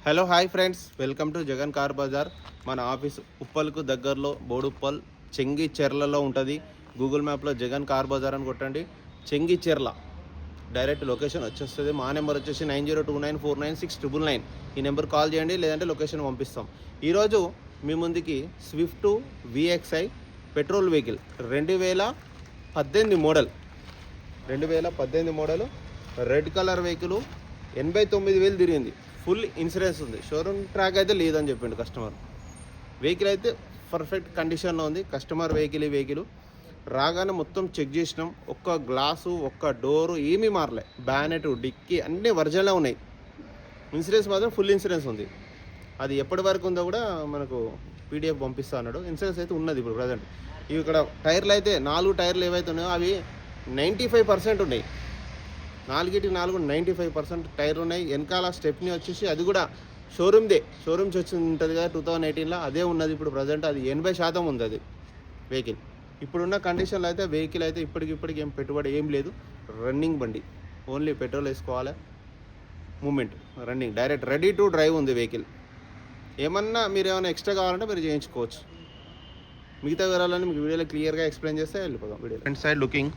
Hello hi friends, welcome to Jagan car Bazaar. మన office ఉప్పల్కు దగ్గరలో బోడుప్పల్ చెంగిచెర్లలో ఉంటుంది. గూగుల్ మ్యాప్లో జగన్ కార్ బజార్ అని కొట్టండి. చెంగిచెర్ల డైరెక్ట్ లొకేషన్ వచ్చేస్తుంది. మా నెంబర్ వచ్చేసి 9029496999. ఈ నెంబర్ కాల్ చేయండి, లేదంటే లొకేషన్ పంపిస్తాం. ఈరోజు మీ ముందుకి Swift VXi petrol vehicle 2018 model 2018 model red colour vehicle 89,000 తిరిగింది. ఫుల్ ఇన్సూరెన్స్ ఉంది. షోరూమ్ ట్రాక్ అయితే లేదని చెప్పిండు కస్టమర్. వెహికల్ అయితే పర్ఫెక్ట్ కండిషన్లో ఉంది. Customer vehicle. ఈ వెహికల్ రాగానే మొత్తం చెక్ చేసినాం. ఒక్క గ్లాసు ఒక్క డోరు ఏమీ మారలే. బ్యానెట్ డిక్కీ అన్నీ ఒరిజినల్గా ఉన్నాయి. ఇన్సూరెన్స్ మాత్రం ఫుల్ ఇన్సూరెన్స్ ఉంది. అది ఎప్పటి వరకు ఉందో కూడా మనకు పీడిఎఫ్ పంపిస్తా అన్నాడు. ఇన్సూరెన్స్ అయితే ఉన్నది ఇప్పుడు ప్రజెంట్. ఇవి ఇక్కడ టైర్లు అయితే 4 టైర్లు ఏవైతే ఉన్నాయో అవి 95% ఉన్నాయి. 95% టైర్లు ఉన్నాయి. వెనకాల స్టెప్ని వచ్చేసి అది కూడా షోరూమ్స్ వచ్చి ఉంటుంది కదా 2018లో, అదే ఉన్నది ఇప్పుడు ప్రజెంట్. అది 80% ఉంది అది వెహికల్. ఇప్పుడున్న కండిషన్లో అయితే వెహికల్ అయితే ఇప్పటికి ఏం పెట్టుబడి ఏం లేదు. రన్నింగ్ బండి, ఓన్లీ పెట్రోల్ వేసుకోవాలి. Moment running, direct ready to drive ఉంది వెహికల్. మీరు ఏమైనా ఎక్స్ట్రా కావాలంటే మీరు చేయించుకోవచ్చు. మిగతా వివరాలని మీకు వీడియోలో క్లియర్గా ఎక్స్ప్లెయిన్ చేస్తే వెళ్ళిపోదాం వీడియో. ఫ్రంట్ సైడ్ లుకింగ్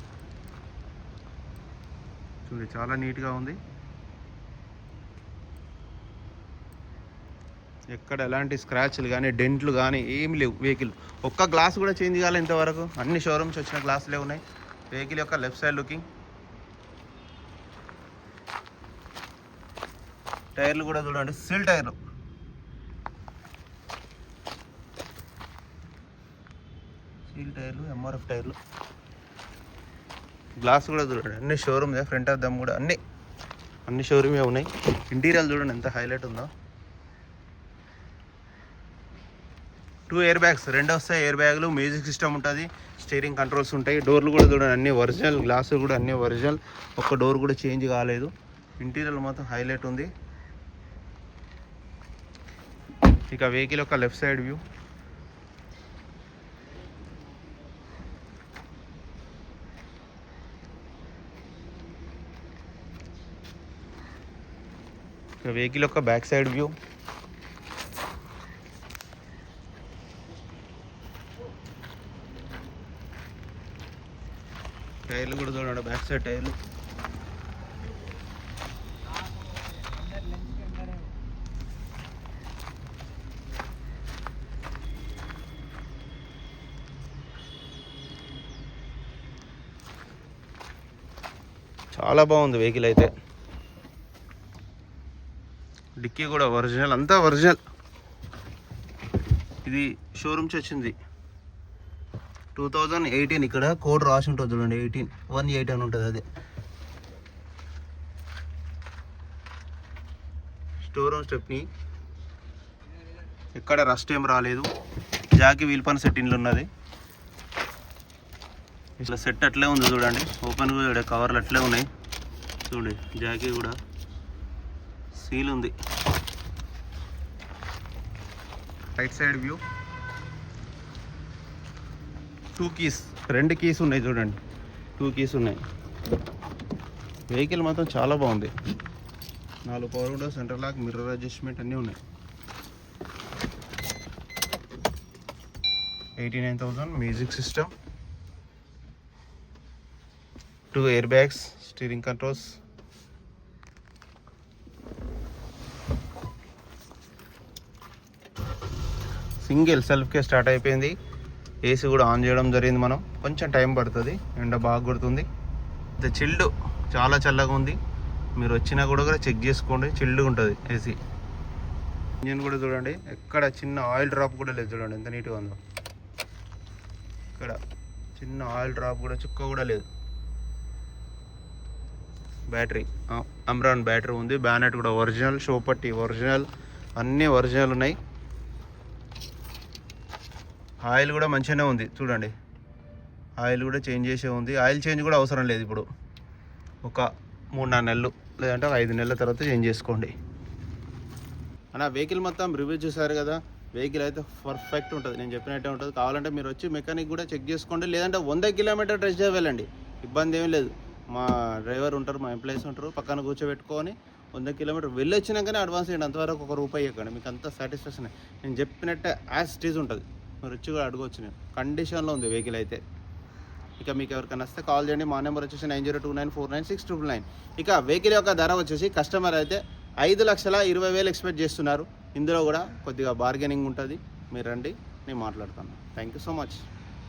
చూడండి, చాలా నీట్గా ఉంది. ఎక్కడ ఎలాంటి స్క్రాచ్లు కానీ డెంట్లు కానీ ఏమి లేవు. వెహికల్ ఒక్క గ్లాస్ కూడా చేంజ్ కావాలి ఇంతవరకు. అన్ని షోరూమ్స్ వచ్చిన గ్లాసులే ఉన్నాయి. వెహికల్ యొక్క లెఫ్ట్ సైడ్ లుకింగ్. టైర్లు కూడా చూడండి, సీల్ టైర్లు. ఎంఆర్ఎఫ్ టైర్లు. గ్లాస్ కూడా చూడండి, అన్ని షోరూమ్దే. ఫ్రంట్ ఆఫ్ దమ్ కూడా అన్ని షోరూమే ఉన్నాయి. ఇంటీరియర్ చూడండి ఎంత హైలైట్ ఉందో. 2 ఎయిర్ బ్యాగ్స్, 2 వస్తాయి ఎయిర్ బ్యాగులు. మ్యూజిక్ సిస్టమ్ ఉంటుంది, స్టీరింగ్ కంట్రోల్స్ ఉంటాయి. డోర్లు కూడా చూడండి అన్ని ఒరిజినల్. గ్లాసులు కూడా అన్ని ఒరిజినల్. ఒక్క డోర్ కూడా చేంజ్ కాలేదు. ఇంటీరియర్ మాత్రం హైలైట్ ఉంది. ఇక వెహికల్ యొక్క లెఫ్ట్ సైడ్ వ్యూ. వెహికల్ యొక్క బ్యాక్ సైడ్ వ్యూ. టైర్లు కూడా చూడండి, బ్యాక్ సైడ్ టైర్లు. చాలా బాగుంది వెహికల్ అయితే. డిక్కీ కూడా ఒరిజినల్, అంతా ఒరిజినల్. ఇది షోరూమ్స్ వచ్చింది 2018. ఇక్కడ కోడ్ రాసి ఉంటుంది చూడండి, 18 అని ఉంటుంది. అదే షోరూమ్ స్టెప్ని. ఎక్కడ రస్ట్ ఏం రాలేదు. జాకీ వీల్ పని సెట్టింగ్లు ఉన్నది. ఇట్లా సెట్ అట్లే ఉంది చూడండి. ఓపెన్ కూడా కవర్లు అట్లే ఉన్నాయి చూడండి. జాకీ కూడా సీల్ ఉంది. Right side view. 2 keys, 2 keys ఉన్నాయి చూడండి. 2 కీస్ ఉన్నాయి. వెహికల్ మాత్రం చాలా బాగుంది. 4 power window, centre lock, mirror adjustment అన్నీ ఉన్నాయి. 89,000. Music system, 2 air bags, steering controls. Single సెల్ఫ్కే స్టార్ట్ అయిపోయింది. ఏసీ కూడా ఆన్ చేయడం జరిగింది. మనం కొంచెం టైం పడుతుంది, ఎండ బాగా కొడుతుంది. ఇది చిల్డ్, చాలా చల్లగా ఉంది. మీరు వచ్చినా కూడా చెక్ చేసుకోండి, చిల్డ్గా ఉంటుంది ఏసీ. ఇంజిన్ కూడా చూడండి, ఎక్కడ చిన్న ఆయిల్ డ్రాప్ కూడా లేదు. చూడండి ఎంత నీట్గా ఉందో. ఇక్కడ చిన్న ఆయిల్ డ్రాప్ కూడా, చుక్క కూడా లేదు. బ్యాటరీ అమ్రాన్ బ్యాటరీ ఉంది. బ్యానెట్ కూడా ఒరిజినల్, షో పట్టి ఒరిజినల్, అన్నీ ఒరిజినల్ ఉన్నాయి. ఆయిల్ కూడా మంచిగానే ఉంది చూడండి. ఆయిల్ కూడా చేంజ్ చేసే ఉంది. ఆయిల్ చేంజ్ కూడా అవసరం లేదు ఇప్పుడు. ఒక 3-4 నెలలు లేదంటే 5 నెలల తర్వాత చేంజ్ చేసుకోండి. అన్న వెహికల్ మొత్తం రివ్యూ చూసారు కదా. వెహికల్ అయితే పర్ఫెక్ట్ ఉంటుంది, నేను చెప్పినట్టే ఉంటుంది. కావాలంటే మీరు వచ్చి మెకానిక్ కూడా చెక్ చేసుకోండి, లేదంటే 100 కిలోమీటర్ టెస్ట్ డ్రైవ్ వెళ్ళండి. ఇబ్బంది ఏమీ లేదు. మా డ్రైవర్ ఉంటారు, మా ఎంప్లాయీస్ ఉంటారు, పక్కన కూర్చోబెట్టుకొని 100 కిలోమీటర్ వెళ్ళి వచ్చినాకనే అడ్వాన్స్ ఇవ్వండి. అంతవరకు ఒక రూపాయి ఇవ్వకండి. మీకు అంత సాటిస్ఫాక్షన్. నేను చెప్పినట్టే యాజ్ ఇట్ ఈజ్ ఉంటుంది. మీరు వచ్చి కూడా అడగవచ్చు. నేను కండిషన్లో ఉంది వెహికల్ అయితే. ఇక మీకు ఎవరికైనా వస్తే కాల్ చేయండి. మా నెంబర్ వచ్చేసి 9029496999. ఇక వెహికల్ యొక్క ధర వచ్చేసి కస్టమర్ అయితే 5,20,000 ఎక్స్పెక్ట్ చేస్తున్నారు. ఇందులో కూడా కొద్దిగా బార్గెనింగ్ ఉంటుంది. మీరు రండి, నేను మాట్లాడతాను. Thank you so much.